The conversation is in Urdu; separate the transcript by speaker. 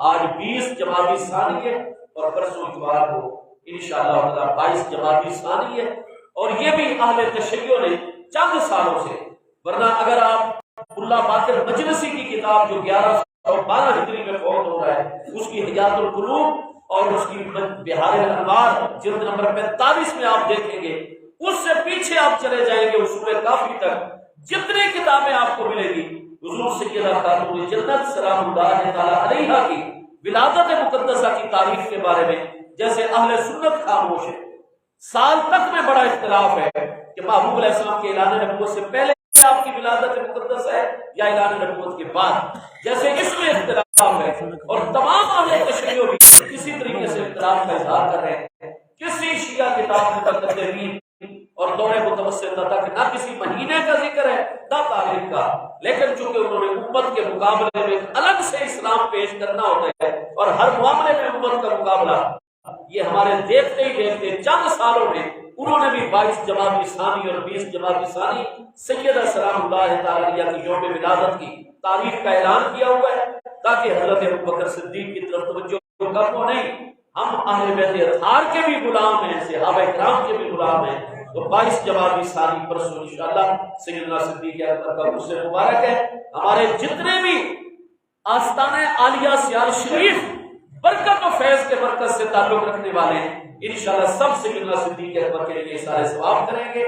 Speaker 1: آج 20 جمادی ثانی ہے اور پرسوں اتوار کو انشاءاللہ تعالی 22 جمادی ثانی ہے، اور یہ بھی اہل تشیع نے چند سالوں سے، ورنہ اگر آپ ملا باقر مجلسی کی کتاب جو 1112 ہجری میں فوت ہو رہا ہے، اس کی حیات القلوب اور اس کی بہار الانوار جلد نمبر 45 میں آپ دیکھیں گے، اس سے پیچھے آپ چلے جائیں گے اصول کافی تک، جتنی کتابیں آپ کو ملے گی حضور سیدہ خاتون جنت سلام اللہ تعالی علیہا کی ولادت مقدسہ کی تاریخ کے بارے میں، جیسے اہل سنت خاموش ہے، سال تک میں بڑا اختلاف ہے کہ محبوب علیہ السلام کے اعلان نبوت سے پہلے آپ کی ولادت مقدس ہے یا اعلان نبوت کے بعد، جیسے اس میں اختلاف ہے، اور تمام اہل تشیع بھی کسی طریقے سے اختلاف کا اظہار کر رہے ہیں۔ کسی شیعہ کتاب میں تقدیر اور دور متوسطہ تک نہ کسی مہینے کا ذکر ہے نہ تاریخ کا، لیکن چونکہ انہوں نے امت کے مقابلے میں الگ سے اسلام پیش کرنا ہوتا ہے اور ہر معاملے میں امت کا مقابلہ، یہ ہمارے دیکھتے ہی دیکھتے چند سالوں میں انہوں نے بھی 22 جمادی ثانی اور 20 جمادی ثانی سیدہ سلام اللہ تعالی علیہ کی یوم ولادت کی تاریخ کا اعلان کیا ہوا ہے، تاکہ حضرت ابوبکر صدیق کی طرف توجہ کرو نہیں، ہم اہل بیت اطہار کے بھی غلام ہیں، صحابہ کرام کے بھی غلام ہیں، تو 22 جمادی ثانی پرسوں انشاءاللہ سیدنا صدیق اکبر کا عرس مبارک ہے۔ ہمارے جتنے بھی آستانہ عالیہ سیال شریف برکت و فیض کے مرکز سے تعلق رکھنے والے ہیں، انشاءاللہ سب سیدنا صدیق اکبر کے لیے سارے ثواب کریں گے۔